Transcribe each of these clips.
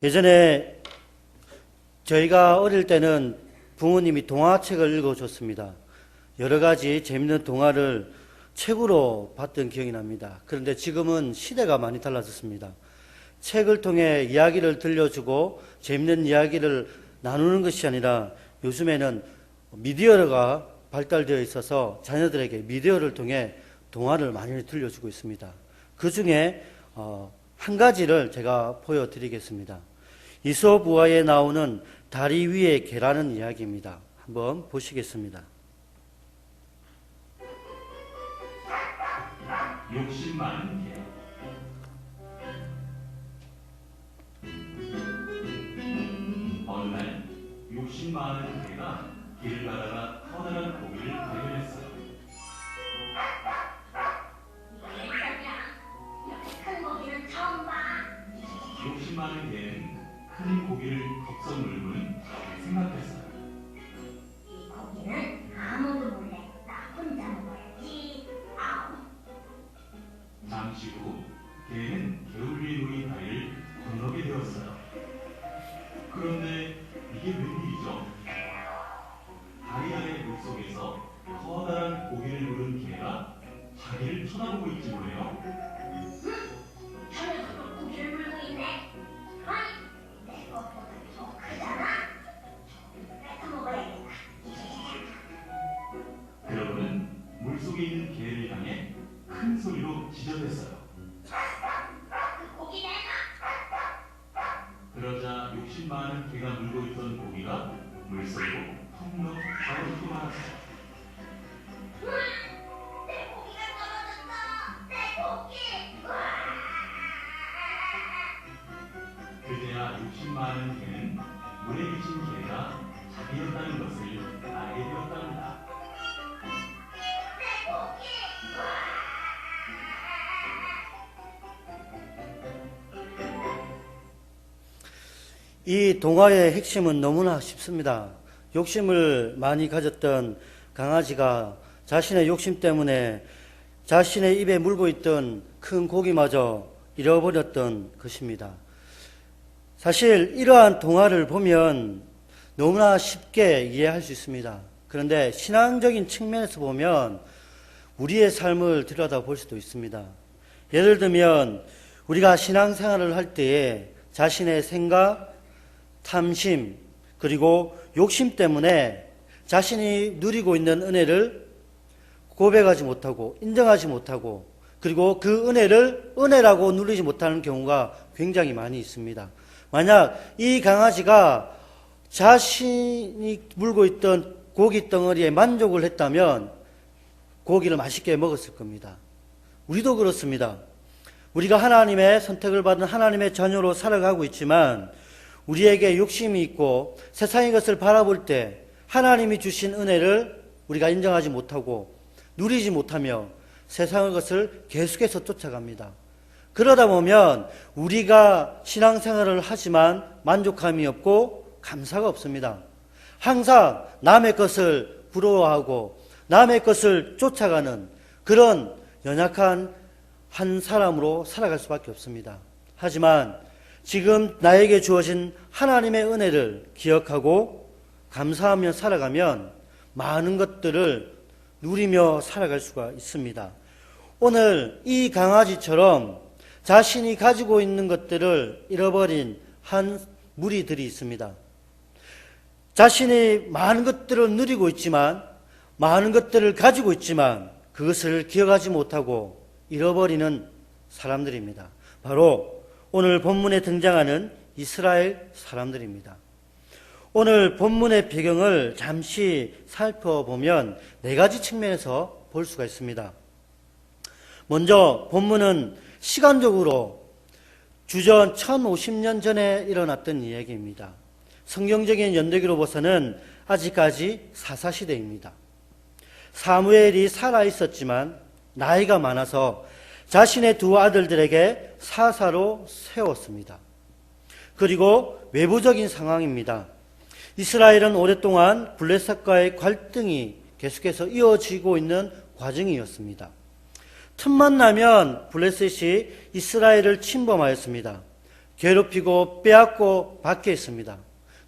예전에 저희가 어릴 때는 부모님이 동화책을 읽어줬습니다. 여러 가지 재밌는 동화를 책으로 봤던 기억이 납니다. 그런데 지금은 시대가 많이 달라졌습니다. 책을 통해 이야기를 들려주고 재밌는 이야기를 나누는 것이 아니라 요즘에는 미디어가 발달되어 있어서 자녀들에게 미디어를 통해 동화를 많이 들려주고 있습니다. 그 중에 한 가지를 제가 보여드리겠습니다. 이솝 우화에 나오는 다리 위의 개라는 이야기입니다. 한번 보시겠습니다. 욕심 많은 개. 어느 날 욕심 많은 개가 길을 가다가 커다란 고기를 발견했어요. 욕심 많은 개는 큰 고기를 덥석 물고는 생각했어요. 이 고기는 아무도 몰래 나 혼자 먹어야지. 아우. 잠시 후 개는 개울 위에 놓인 다리를 건너게 되었어요. 그런데 이게 웬일이죠? 다리 아래 물속에서 커다란 고기를 물은 개가 자기를 쳐다보고 있지 뭐예요? 저 녀석도 고기를 물고 있네. 아니, 내 것보다 더 크잖아. 뺏어 먹어야겠다. 그러고는 물속에 있는 개를 향해 큰 소리로 지저댔어요. 그 고기 내놔. 그러자 욕심 많은 개가 물고 있던 고기가 물속으로 텅 바로 말았어요. 내 고기가 떨어졌어. 내 고기. 으아! 그제야 욕심 많은 개는 물에 비친 개가 자기였다는 것을 알게 되었답니다. 내 고기. 이 동화의 핵심은 너무나 쉽습니다. 욕심을 많이 가졌던 강아지가 자신의 욕심 때문에 자신의 입에 물고 있던 큰 고기마저 잃어버렸던 것입니다. 사실 이러한 동화를 보면 너무나 쉽게 이해할 수 있습니다. 그런데 신앙적인 측면에서 보면 우리의 삶을 들여다볼 수도 있습니다. 예를 들면 우리가 신앙생활을 할 때에 자신의 생각, 탐심, 그리고 욕심 때문에 자신이 누리고 있는 은혜를 고백하지 못하고 인정하지 못하고 그리고 그 은혜를 은혜라고 누리지 못하는 경우가 굉장히 많이 있습니다. 만약 이 강아지가 자신이 물고 있던 고기 덩어리에 만족을 했다면 고기를 맛있게 먹었을 겁니다. 우리도 그렇습니다. 우리가 하나님의 선택을 받은 하나님의 자녀로 살아가고 있지만 우리에게 욕심이 있고 세상의 것을 바라볼 때 하나님이 주신 은혜를 우리가 인정하지 못하고 누리지 못하며 세상의 것을 계속해서 쫓아갑니다. 그러다 보면 우리가 신앙생활을 하지만 만족감이 없고 감사가 없습니다. 항상 남의 것을 부러워하고 남의 것을 쫓아가는 그런 연약한 한 사람으로 살아갈 수밖에 없습니다. 하지만 지금 나에게 주어진 하나님의 은혜를 기억하고 감사하며 살아가면 많은 것들을 누리며 살아갈 수가 있습니다. 오늘 이 강아지처럼 자신이 가지고 있는 것들을 잃어버린 한 무리들이 있습니다. 자신이 많은 것들을 누리고 있지만 많은 것들을 가지고 있지만 그것을 기억하지 못하고 잃어버리는 사람들입니다. 바로 오늘 본문에 등장하는 이스라엘 사람들입니다. 오늘 본문의 배경을 잠시 살펴보면 네 가지 측면에서 볼 수가 있습니다. 먼저 본문은 시간적으로 주전 1050년 전에 일어났던 이야기입니다. 성경적인 연대기로 봐서는 아직까지 사사시대입니다. 사무엘이 살아있었지만 나이가 많아서 자신의 두 아들들에게 사사로 세웠습니다. 그리고 외부적인 상황입니다. 이스라엘은 오랫동안 블레셋과의 갈등이 계속해서 이어지고 있는 과정이었습니다. 틈만 나면 블레셋이 이스라엘을 침범하였습니다. 괴롭히고 빼앗고 받게 했습니다.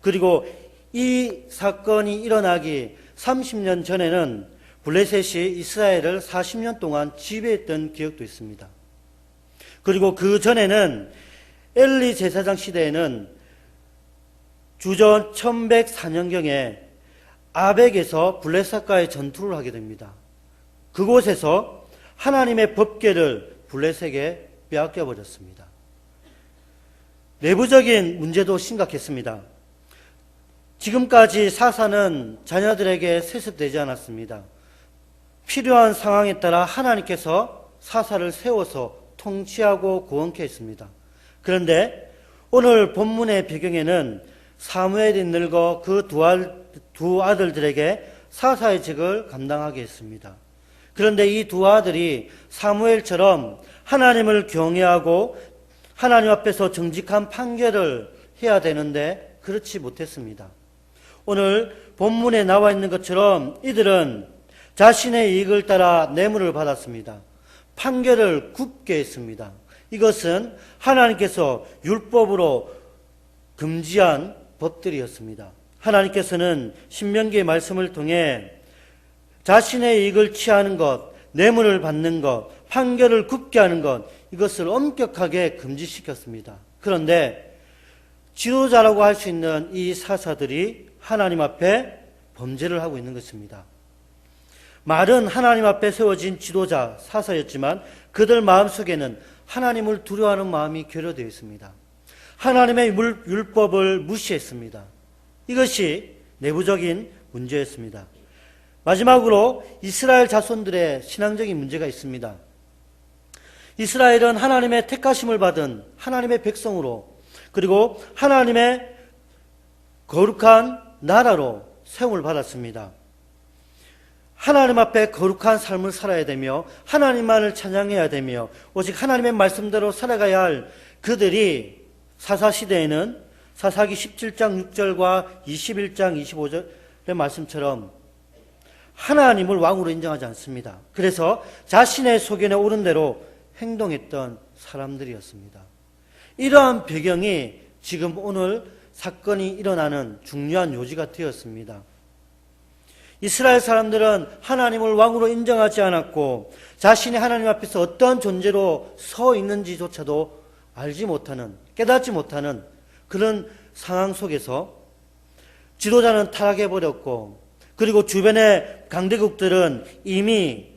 그리고 이 사건이 일어나기 30년 전에는 블레셋이 이스라엘을 40년 동안 지배했던 기억도 있습니다. 그리고 그 전에는 엘리 제사장 시대에는 주전 1104년경에 아벡에서 블레셋과의 전투를 하게 됩니다. 그곳에서 하나님의 법궤를 블레셋에게 빼앗겨 버렸습니다. 내부적인 문제도 심각했습니다. 지금까지 사사는 자녀들에게 세습되지 않았습니다. 필요한 상황에 따라 하나님께서 사사를 세워서 통치하고 구원케 했습니다. 그런데 오늘 본문의 배경에는 사무엘이 늙어 그 두 아들들에게 사사의 직을 감당하게 했습니다. 그런데 이 두 아들이 사무엘처럼 하나님을 경외하고 하나님 앞에서 정직한 판결을 해야 되는데 그렇지 못했습니다. 오늘 본문에 나와 있는 것처럼 이들은 자신의 이익을 따라 뇌물을 받았습니다. 판결을 굽게 했습니다. 이것은 하나님께서 율법으로 금지한 법들이었습니다. 하나님께서는 신명기의 말씀을 통해 자신의 이익을 취하는 것, 뇌물을 받는 것, 판결을 굽게 하는 것, 이것을 엄격하게 금지시켰습니다. 그런데 지도자라고 할 수 있는 이 사사들이 하나님 앞에 범죄를 하고 있는 것입니다. 말은 하나님 앞에 세워진 지도자, 사사였지만 그들 마음속에는 하나님을 두려워하는 마음이 결여되어 있습니다. 하나님의 율법을 무시했습니다. 이것이 내부적인 문제였습니다. 마지막으로 이스라엘 자손들의 신앙적인 문제가 있습니다. 이스라엘은 하나님의 택하심을 받은 하나님의 백성으로 그리고 하나님의 거룩한 나라로 세움을 받았습니다. 하나님 앞에 거룩한 삶을 살아야 되며 하나님만을 찬양해야 되며 오직 하나님의 말씀대로 살아가야 할 그들이 사사시대에는 사사기 17장 6절과 21장 25절의 말씀처럼 하나님을 왕으로 인정하지 않습니다. 그래서 자신의 소견에 오른 대로 행동했던 사람들이었습니다. 이러한 배경이 지금 오늘 사건이 일어나는 중요한 요지가 되었습니다. 이스라엘 사람들은 하나님을 왕으로 인정하지 않았고 자신이 하나님 앞에서 어떠한 존재로 서 있는지조차도 알지 못하는, 깨닫지 못하는 그런 상황 속에서 지도자는 타락해버렸고 그리고 주변의 강대국들은 이미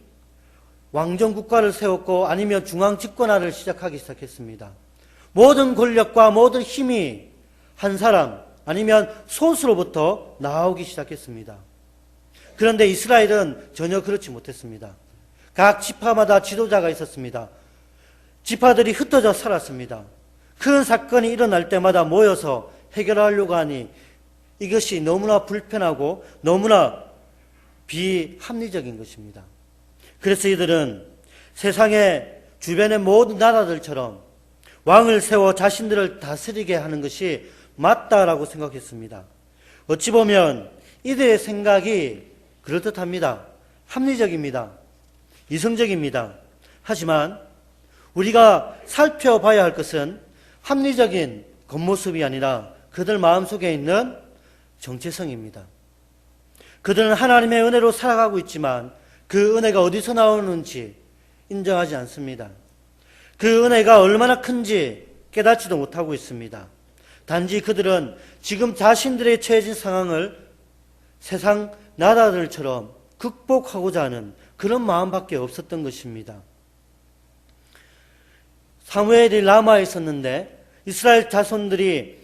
왕정 국가를 세웠고 아니면 중앙 집권화를 시작하기 시작했습니다. 모든 권력과 모든 힘이 한 사람 아니면 소수로부터 나오기 시작했습니다. 그런데 이스라엘은 전혀 그렇지 못했습니다. 각 지파마다 지도자가 있었습니다. 지파들이 흩어져 살았습니다. 큰 사건이 일어날 때마다 모여서 해결하려고 하니 이것이 너무나 불편하고 너무나 비합리적인 것입니다. 그래서 이들은 세상의 주변의 모든 나라들처럼 왕을 세워 자신들을 다스리게 하는 것이 맞다라고 생각했습니다. 어찌 보면 이들의 생각이 그럴듯합니다. 합리적입니다. 이성적입니다. 하지만 우리가 살펴봐야 할 것은 합리적인 겉모습이 아니라 그들 마음속에 있는 정체성입니다. 그들은 하나님의 은혜로 살아가고 있지만 그 은혜가 어디서 나오는지 인정하지 않습니다. 그 은혜가 얼마나 큰지 깨닫지도 못하고 있습니다. 단지 그들은 지금 자신들의 처해진 상황을 세상 나라들처럼 극복하고자 하는 그런 마음밖에 없었던 것입니다. 사무엘이 라마에 있었는데 이스라엘 자손들이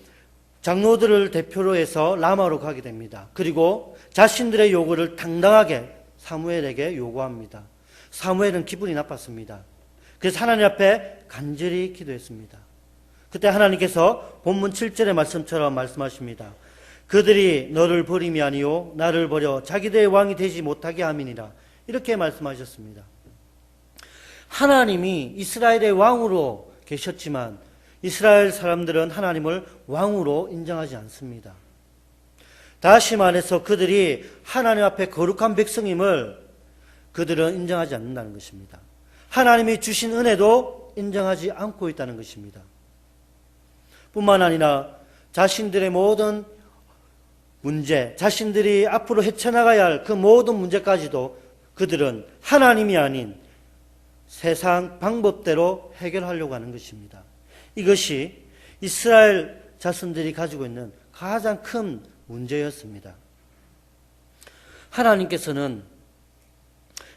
장로들을 대표로 해서 라마로 가게 됩니다. 그리고 자신들의 요구를 당당하게 사무엘에게 요구합니다. 사무엘은 기분이 나빴습니다. 그래서 하나님 앞에 간절히 기도했습니다. 그때 하나님께서 본문 7절의 말씀처럼 말씀하십니다. 그들이 너를 버림이 아니요 나를 버려 자기들의 왕이 되지 못하게 함이니라. 이렇게 말씀하셨습니다. 하나님이 이스라엘의 왕으로 계셨지만 이스라엘 사람들은 하나님을 왕으로 인정하지 않습니다. 다시 말해서 그들이 하나님 앞에 거룩한 백성임을 그들은 인정하지 않는다는 것입니다. 하나님이 주신 은혜도 인정하지 않고 있다는 것입니다. 뿐만 아니라 자신들의 모든 문제, 자신들이 앞으로 헤쳐나가야 할 그 모든 문제까지도 그들은 하나님이 아닌 세상 방법대로 해결하려고 하는 것입니다. 이것이 이스라엘 자손들이 가지고 있는 가장 큰 문제였습니다. 하나님께서는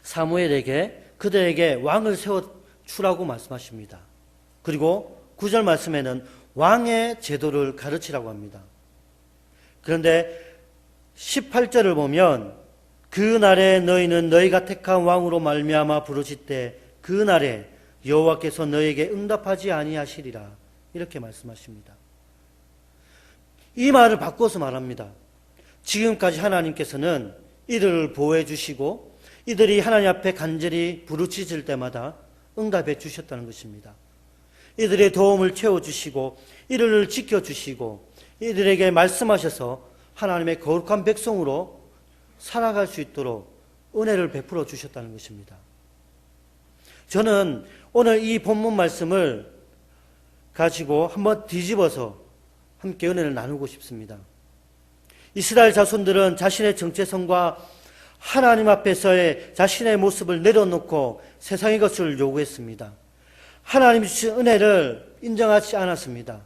사무엘에게 그들에게 왕을 세워 주라고 말씀하십니다. 그리고 9절 말씀에는 왕의 제도를 가르치라고 합니다. 그런데 18절을 보면 그 날에 너희는 너희가 택한 왕으로 말미암아 부르짖되 그 날에 여호와께서 너희에게 응답하지 아니하시리라 이렇게 말씀하십니다. 이 말을 바꿔서 말합니다. 지금까지 하나님께서는 이들을 보호해 주시고 이들이 하나님 앞에 간절히 부르짖을 때마다 응답해 주셨다는 것입니다. 이들의 도움을 채워주시고 이들을 지켜주시고 이들에게 말씀하셔서 하나님의 거룩한 백성으로 살아갈 수 있도록 은혜를 베풀어 주셨다는 것입니다. 저는 오늘 이 본문 말씀을 가지고 한번 뒤집어서 함께 은혜를 나누고 싶습니다. 이스라엘 자손들은 자신의 정체성과 하나님 앞에서의 자신의 모습을 내려놓고 세상의 것을 요구했습니다. 하나님이 주신 은혜를 인정하지 않았습니다.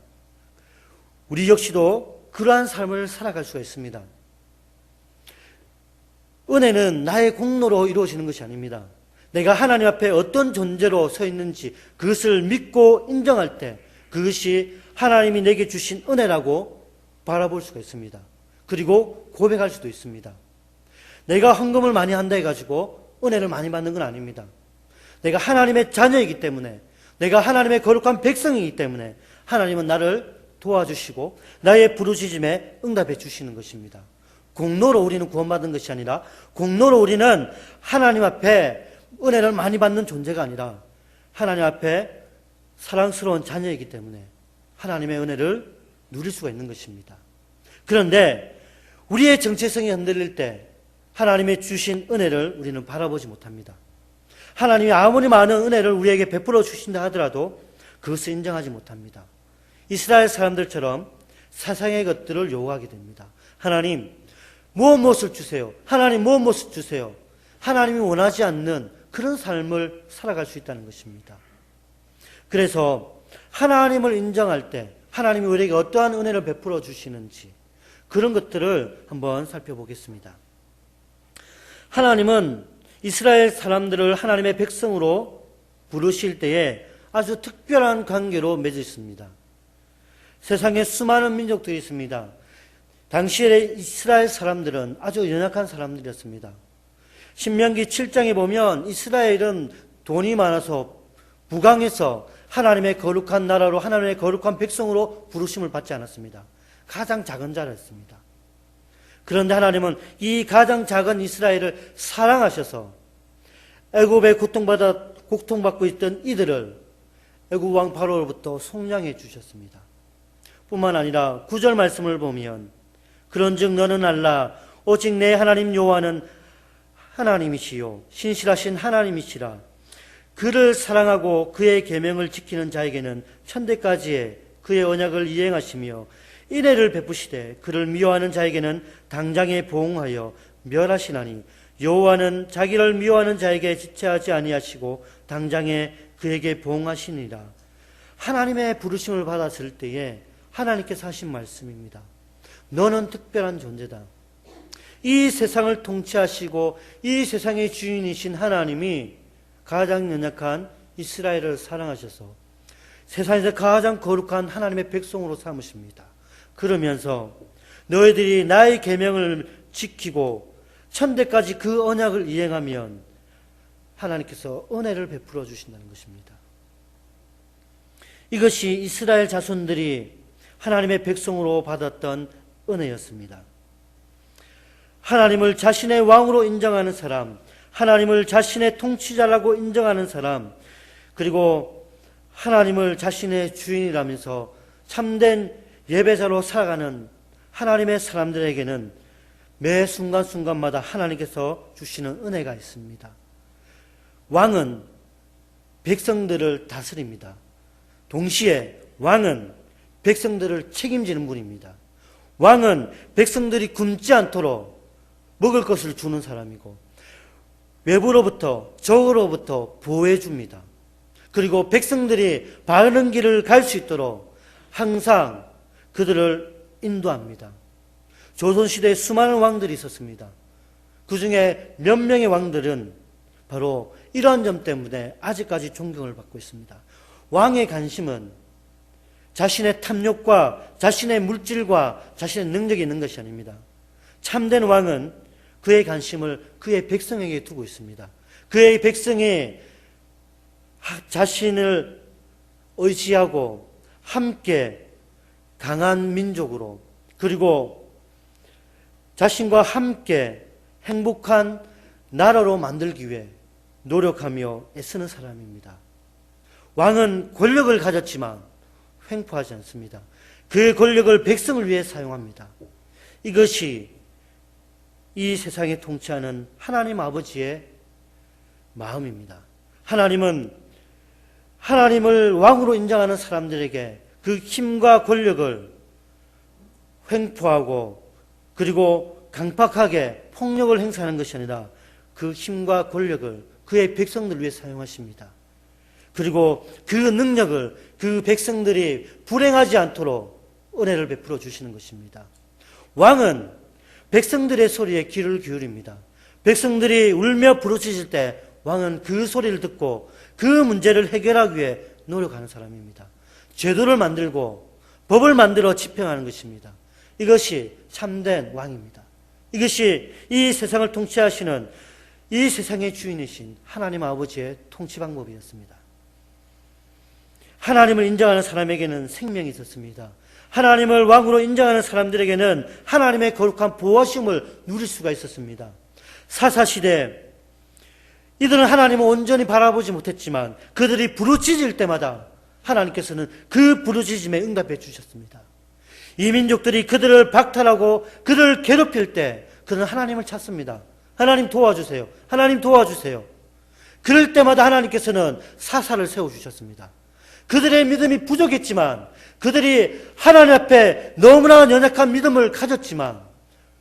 우리 역시도 그러한 삶을 살아갈 수가 있습니다. 은혜는 나의 공로로 이루어지는 것이 아닙니다. 내가 하나님 앞에 어떤 존재로 서 있는지 그것을 믿고 인정할 때 그것이 하나님이 내게 주신 은혜라고 바라볼 수가 있습니다. 그리고 고백할 수도 있습니다. 내가 헌금을 많이 한다 해가지고 은혜를 많이 받는 건 아닙니다. 내가 하나님의 자녀이기 때문에 내가 하나님의 거룩한 백성이기 때문에 하나님은 나를 도와주시고 나의 부르짖음에 응답해 주시는 것입니다. 공로로 우리는 구원받은 것이 아니라 공로로 우리는 하나님 앞에 은혜를 많이 받는 존재가 아니라 하나님 앞에 사랑스러운 자녀이기 때문에 하나님의 은혜를 누릴 수가 있는 것입니다. 그런데 우리의 정체성이 흔들릴 때 하나님의 주신 은혜를 우리는 바라보지 못합니다. 하나님이 아무리 많은 은혜를 우리에게 베풀어 주신다 하더라도 그것을 인정하지 못합니다. 이스라엘 사람들처럼 세상의 것들을 요구하게 됩니다. 하나님 무엇을 주세요. 하나님 무엇을 주세요. 하나님이 원하지 않는 그런 삶을 살아갈 수 있다는 것입니다. 그래서 하나님을 인정할 때 하나님이 우리에게 어떠한 은혜를 베풀어 주시는지 그런 것들을 한번 살펴보겠습니다. 하나님은 이스라엘 사람들을 하나님의 백성으로 부르실 때에 아주 특별한 관계로 맺으십니다. 세상에 수많은 민족들이 있습니다. 당시에 이스라엘 사람들은 아주 연약한 사람들이었습니다. 신명기 7장에 보면 이스라엘은 돈이 많아서 부강해서 하나님의 거룩한 나라로 하나님의 거룩한 백성으로 부르심을 받지 않았습니다. 가장 작은 자였습니다. 그런데 하나님은 이 가장 작은 이스라엘을 사랑하셔서 애굽에 고통받고 있던 이들을 애굽 왕 바로로부터 속량해 주셨습니다. 뿐만 아니라 9절 말씀을 보면 그런즉 너는 알라 오직 내 하나님 여호와는 하나님이시요 신실하신 하나님이시라. 그를 사랑하고 그의 계명을 지키는 자에게는 천대까지의 그의 언약을 이행하시며 인애를 베푸시되 그를 미워하는 자에게는 당장에 보응하여 멸하시나니 여호와는 자기를 미워하는 자에게 지체하지 아니하시고 당장에 그에게 보응하시니라. 하나님의 부르심을 받았을 때에 하나님께서 하신 말씀입니다. 너는 특별한 존재다. 이 세상을 통치하시고 이 세상의 주인이신 하나님이 가장 연약한 이스라엘을 사랑하셔서 세상에서 가장 거룩한 하나님의 백성으로 삼으십니다. 그러면서 너희들이 나의 계명을 지키고 천대까지 그 언약을 이행하면 하나님께서 은혜를 베풀어 주신다는 것입니다. 이것이 이스라엘 자손들이 하나님의 백성으로 받았던 은혜였습니다. 하나님을 자신의 왕으로 인정하는 사람, 하나님을 자신의 통치자라고 인정하는 사람, 그리고 하나님을 자신의 주인이라면서 참된 예배자로 살아가는 하나님의 사람들에게는 매 순간순간마다 하나님께서 주시는 은혜가 있습니다. 왕은 백성들을 다스립니다. 동시에 왕은 백성들을 책임지는 분입니다. 왕은 백성들이 굶지 않도록 먹을 것을 주는 사람이고 외부로부터 적으로부터 보호해 줍니다. 그리고 백성들이 바른 길을 갈 수 있도록 항상 그들을 인도합니다. 조선시대에 수많은 왕들이 있었습니다. 그 중에 몇 명의 왕들은 바로 이러한 점 때문에 아직까지 존경을 받고 있습니다. 왕의 관심은 자신의 탐욕과 자신의 물질과 자신의 능력이 있는 것이 아닙니다. 참된 왕은 그의 관심을 그의 백성에게 두고 있습니다. 그의 백성이 자신을 의지하고 함께 강한 민족으로 그리고 자신과 함께 행복한 나라로 만들기 위해 노력하며 애쓰는 사람입니다. 왕은 권력을 가졌지만 횡포하지 않습니다. 그 권력을 백성을 위해 사용합니다. 이것이 이 세상에 통치하는 하나님 아버지의 마음입니다. 하나님은 하나님을 왕으로 인정하는 사람들에게 그 힘과 권력을 횡포하고 그리고 강팍하게 폭력을 행사하는 것이 아니라 그 힘과 권력을 그의 백성들을 위해 사용하십니다. 그리고 그 능력을 그 백성들이 불행하지 않도록 은혜를 베풀어 주시는 것입니다. 왕은 백성들의 소리에 귀를 기울입니다. 백성들이 울며 부르짖을 때 왕은 그 소리를 듣고 그 문제를 해결하기 위해 노력하는 사람입니다. 제도를 만들고 법을 만들어 집행하는 것입니다. 이것이 참된 왕입니다. 이것이 이 세상을 통치하시는 이 세상의 주인이신 하나님 아버지의 통치 방법이었습니다. 하나님을 인정하는 사람에게는 생명이 있었습니다. 하나님을 왕으로 인정하는 사람들에게는 하나님의 거룩한 보호하심을 누릴 수가 있었습니다. 사사시대 이들은 하나님을 온전히 바라보지 못했지만 그들이 부르짖을 때마다 하나님께서는 그 부르짖음에 응답해 주셨습니다. 이 민족들이 그들을 박탈하고 그들을 괴롭힐 때 그들은 하나님을 찾습니다. 하나님 도와주세요. 하나님 도와주세요. 그럴 때마다 하나님께서는 사사를 세워주셨습니다. 그들의 믿음이 부족했지만 그들이 하나님 앞에 너무나 연약한 믿음을 가졌지만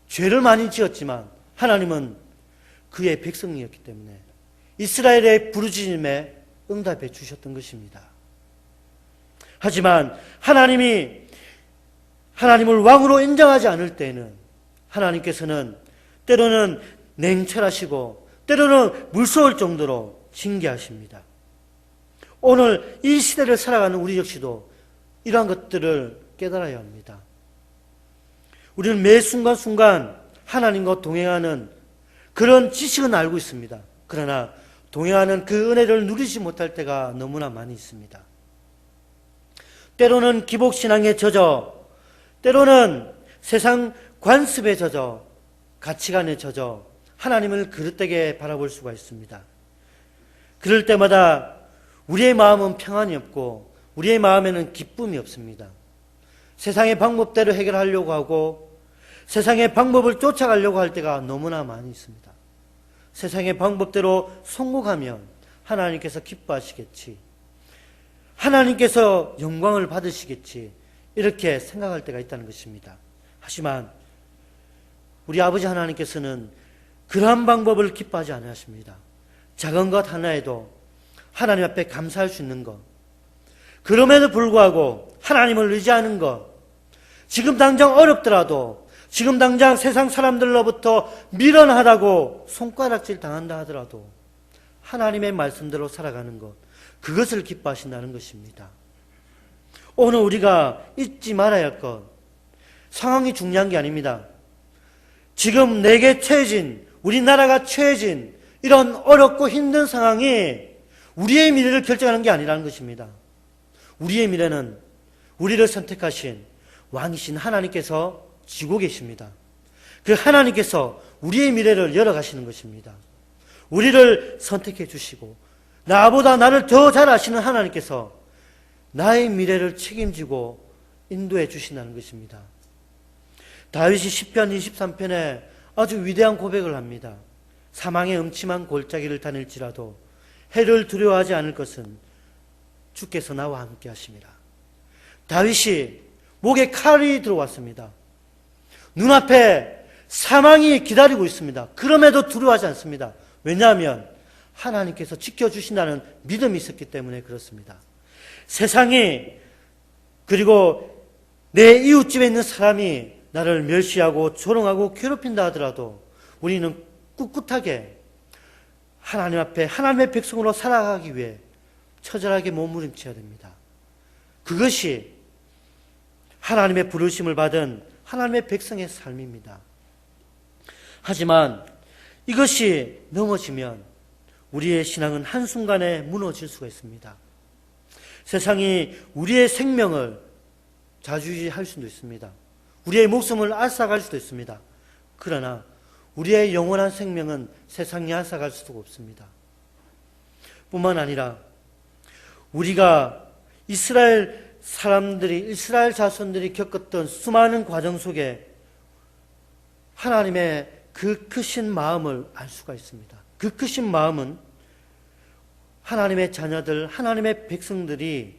죄를 많이 지었지만 하나님은 그의 백성이었기 때문에 이스라엘의 부르짖음에 응답해 주셨던 것입니다. 하지만 하나님이 하나님을 왕으로 인정하지 않을 때에는 하나님께서는 때로는 냉철하시고 때로는 무서울 정도로 징계하십니다. 오늘 이 시대를 살아가는 우리 역시도 이러한 것들을 깨달아야 합니다. 우리는 매 순간순간 하나님과 동행하는 그런 지식은 알고 있습니다. 그러나 동행하는 그 은혜를 누리지 못할 때가 너무나 많이 있습니다. 때로는 기복신앙에 젖어 때로는 세상 관습에 젖어 가치관에 젖어 하나님을 그릇되게 바라볼 수가 있습니다. 그럴 때마다 우리의 마음은 평안이 없고 우리의 마음에는 기쁨이 없습니다. 세상의 방법대로 해결하려고 하고 세상의 방법을 쫓아가려고 할 때가 너무나 많이 있습니다. 세상의 방법대로 성공하면 하나님께서 기뻐하시겠지. 하나님께서 영광을 받으시겠지. 이렇게 생각할 때가 있다는 것입니다. 하지만 우리 아버지 하나님께서는 그러한 방법을 기뻐하지 않으십니다. 작은 것 하나에도 하나님 앞에 감사할 수 있는 것, 그럼에도 불구하고 하나님을 의지하는 것, 지금 당장 어렵더라도 지금 당장 세상 사람들로부터 미련하다고 손가락질 당한다 하더라도 하나님의 말씀대로 살아가는 것, 그것을 기뻐하신다는 것입니다. 오늘 우리가 잊지 말아야 할 것, 상황이 중요한 게 아닙니다. 지금 내게 처해진, 우리나라가 처해진 이런 어렵고 힘든 상황이 우리의 미래를 결정하는 게 아니라는 것입니다. 우리의 미래는 우리를 선택하신 왕이신 하나님께서 지고 계십니다. 그 하나님께서 우리의 미래를 열어가시는 것입니다. 우리를 선택해 주시고 나보다 나를 더 잘 아시는 하나님께서 나의 미래를 책임지고 인도해 주신다는 것입니다. 다윗이 시편 23편에 아주 위대한 고백을 합니다. 사망의 음침한 골짜기를 다닐지라도 해를 두려워하지 않을 것은 주께서 나와 함께 하심이라. 다윗이 목에 칼이 들어왔습니다. 눈앞에 사망이 기다리고 있습니다. 그럼에도 두려워하지 않습니다. 왜냐하면 하나님께서 지켜주신다는 믿음이 있었기 때문에 그렇습니다. 세상이, 그리고 내 이웃집에 있는 사람이 나를 멸시하고 조롱하고 괴롭힌다 하더라도 우리는 꿋꿋하게 하나님 앞에 하나님의 백성으로 살아가기 위해 처절하게 몸부림쳐야 됩니다. 그것이 하나님의 부르심을 받은 하나님의 백성의 삶입니다. 하지만 이것이 넘어지면 우리의 신앙은 한순간에 무너질 수가 있습니다. 세상이 우리의 생명을 좌지우지할 수도 있습니다. 우리의 목숨을 앗아갈 수도 있습니다. 그러나 우리의 영원한 생명은 세상이 앗아갈 수가 없습니다. 뿐만 아니라 우리가 이스라엘 자손들이 겪었던 수많은 과정 속에 하나님의 그 크신 마음을 알 수가 있습니다. 그 크신 마음은 하나님의 자녀들, 하나님의 백성들이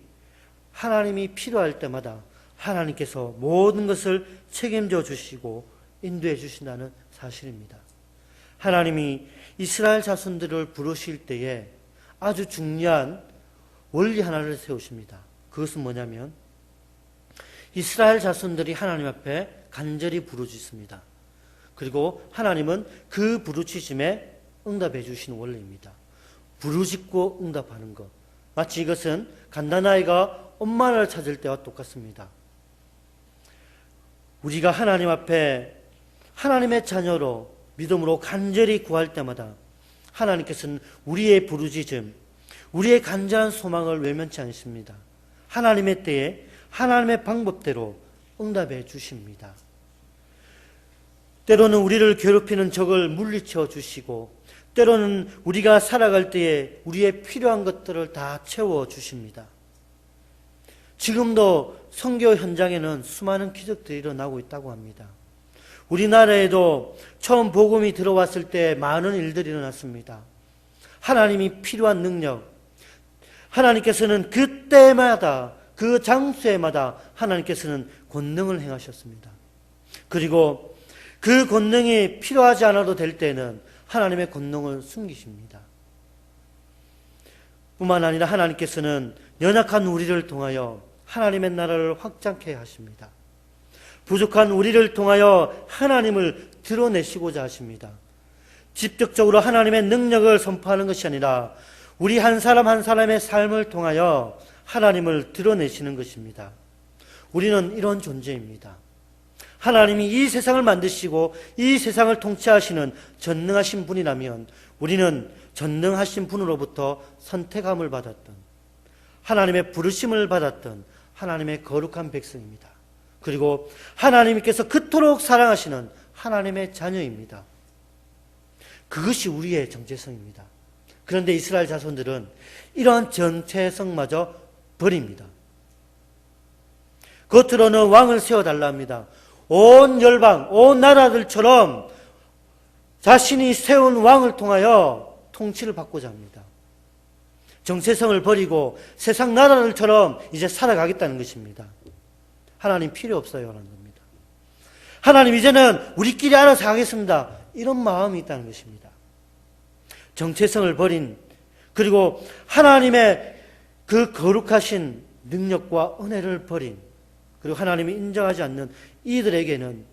하나님이 필요할 때마다 하나님께서 모든 것을 책임져 주시고 인도해 주신다는 사실입니다. 하나님이 이스라엘 자손들을 부르실 때에 아주 중요한 원리 하나를 세우십니다. 그것은 뭐냐면 이스라엘 자손들이 하나님 앞에 간절히 부르짖습니다. 그리고 하나님은 그 부르짖음에 응답해 주시는 원리입니다. 부르짖고 응답하는 것. 마치 이것은 갓난아이가 엄마를 찾을 때와 똑같습니다. 우리가 하나님 앞에 하나님의 자녀로 믿음으로 간절히 구할 때마다 하나님께서는 우리의 부르짖음, 우리의 간절한 소망을 외면치 않습니다. 하나님의 때에 하나님의 방법대로 응답해 주십니다. 때로는 우리를 괴롭히는 적을 물리쳐 주시고 때로는 우리가 살아갈 때에 우리의 필요한 것들을 다 채워 주십니다. 지금도 선교 현장에는 수많은 기적들이 일어나고 있다고 합니다. 우리나라에도 처음 복음이 들어왔을 때 많은 일들이 일어났습니다. 하나님이 필요한 능력, 하나님께서는 그때마다 그 장소에마다 하나님께서는 권능을 행하셨습니다. 그리고 그 권능이 필요하지 않아도 될 때는 하나님의 권능을 숨기십니다. 뿐만 아니라 하나님께서는 연약한 우리를 통하여 하나님의 나라를 확장케 하십니다. 부족한 우리를 통하여 하나님을 드러내시고자 하십니다. 직접적으로 하나님의 능력을 선포하는 것이 아니라 우리 한 사람 한 사람의 삶을 통하여 하나님을 드러내시는 것입니다. 우리는 이런 존재입니다. 하나님이 이 세상을 만드시고 이 세상을 통치하시는 전능하신 분이라면 우리는 전능하신 분으로부터 선택함을 받았던 하나님의 부르심을 받았던 하나님의 거룩한 백성입니다. 그리고 하나님께서 그토록 사랑하시는 하나님의 자녀입니다. 그것이 우리의 정체성입니다. 그런데 이스라엘 자손들은 이러한 정체성마저 버립니다. 겉으로는 왕을 세워달라 합니다. 온 열방, 온 나라들처럼 자신이 세운 왕을 통하여 통치를 받고자 합니다. 정체성을 버리고 세상 나라들처럼 이제 살아가겠다는 것입니다. 하나님 필요 없어요 라는 겁니다. 하나님 이제는 우리끼리 알아서 하겠습니다. 이런 마음이 있다는 것입니다. 정체성을 버린, 그리고 하나님의 그 거룩하신 능력과 은혜를 버린, 그리고 하나님이 인정하지 않는 이들에게는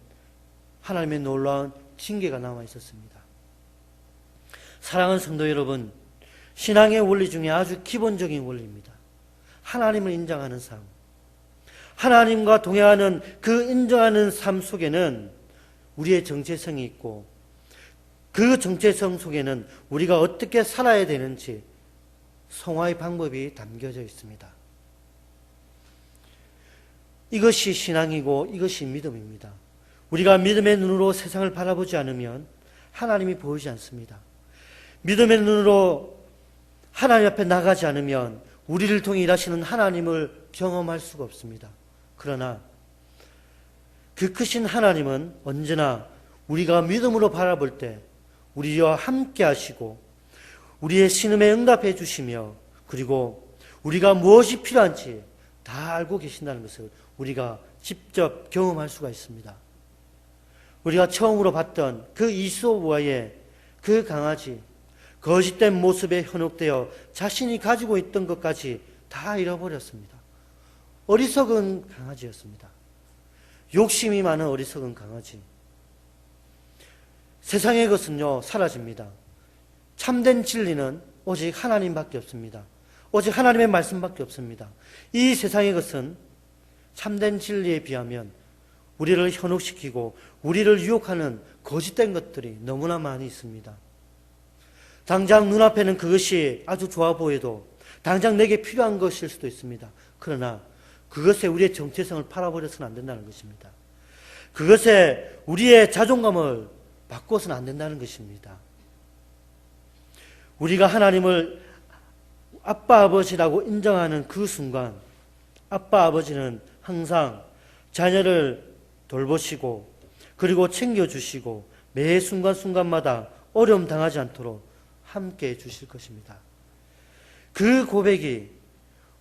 하나님의 놀라운 징계가 남아 있었습니다. 사랑하는 성도 여러분, 신앙의 원리 중에 아주 기본적인 원리입니다. 하나님을 인정하는 삶. 하나님과 동행하는 그 인정하는 삶 속에는 우리의 정체성이 있고 그 정체성 속에는 우리가 어떻게 살아야 되는지 성화의 방법이 담겨져 있습니다. 이것이 신앙이고 이것이 믿음입니다. 우리가 믿음의 눈으로 세상을 바라보지 않으면 하나님이 보이지 않습니다. 믿음의 눈으로 하나님 앞에 나가지 않으면 우리를 통해 일하시는 하나님을 경험할 수가 없습니다. 그러나 그 크신 하나님은 언제나 우리가 믿음으로 바라볼 때 우리와 함께 하시고 우리의 신음에 응답해 주시며 그리고 우리가 무엇이 필요한지 다 알고 계신다는 것을 우리가 직접 경험할 수가 있습니다. 우리가 처음으로 봤던 그 이소부와의 그 강아지, 거짓된 모습에 현혹되어 자신이 가지고 있던 것까지 다 잃어버렸습니다. 어리석은 강아지였습니다. 욕심이 많은 어리석은 강아지. 세상의 것은요, 사라집니다. 참된 진리는 오직 하나님밖에 없습니다. 오직 하나님의 말씀밖에 없습니다. 이 세상의 것은 참된 진리에 비하면 우리를 현혹시키고 우리를 유혹하는 거짓된 것들이 너무나 많이 있습니다. 당장 눈앞에는 그것이 아주 좋아 보여도 당장 내게 필요한 것일 수도 있습니다. 그러나 그것에 우리의 정체성을 팔아버려서는 안 된다는 것입니다. 그것에 우리의 자존감을 바꿔서는 안 된다는 것입니다. 우리가 하나님을 아빠 아버지라고 인정하는 그 순간 아빠 아버지는 항상 자녀를 돌보시고 그리고 챙겨주시고 매 순간순간마다 어려움 당하지 않도록 함께해 주실 것입니다. 그 고백이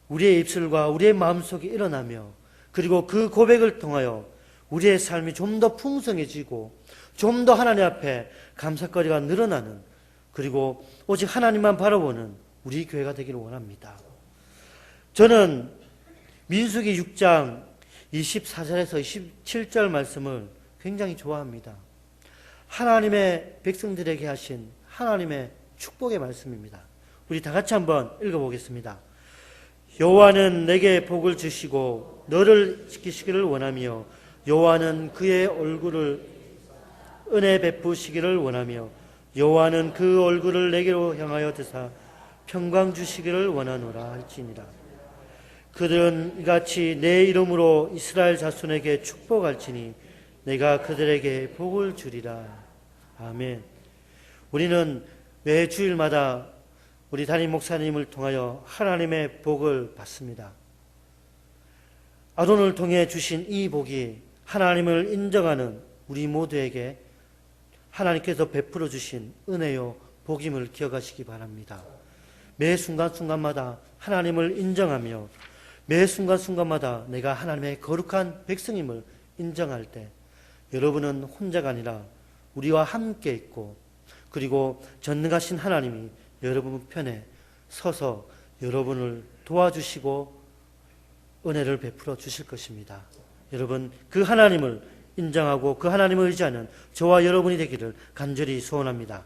우리의 입술과 우리의 마음속에 일어나며 그리고 그 고백을 통하여 우리의 삶이 좀 더 풍성해지고 좀 더 하나님 앞에 감사거리가 늘어나는 그리고 오직 하나님만 바라보는 우리 교회가 되기를 원합니다. 저는 민수기 6장 24절에서 27절 말씀을 굉장히 좋아합니다. 하나님의 백성들에게 하신 하나님의 축복의 말씀입니다. 우리 다 같이 한번 읽어보겠습니다. 여호와는 내게 복을 주시고 너를 지키시기를 원하며 여호와는 그의 얼굴을 은혜 베푸시기를 원하며 여호와는 그 얼굴을 내게로 향하여 드사 평강 주시기를 원하노라 할지니라. 그들은 이같이 내 이름으로 이스라엘 자손에게 축복할지니 내가 그들에게 복을 주리라. 아멘. 우리는 매 주일마다 우리 담임 목사님을 통하여 하나님의 복을 받습니다. 아론을 통해 주신 이 복이 하나님을 인정하는 우리 모두에게 하나님께서 베풀어 주신 은혜요 복임을 기억하시기 바랍니다. 매 순간순간마다 하나님을 인정하며 매 순간순간마다 내가 하나님의 거룩한 백성임을 인정할 때 여러분은 혼자가 아니라 우리와 함께 있고 그리고 전능하신 하나님이 여러분 편에 서서 여러분을 도와주시고 은혜를 베풀어 주실 것입니다. 여러분 그 하나님을 인정하고 그 하나님을 의지하는 저와 여러분이 되기를 간절히 소원합니다.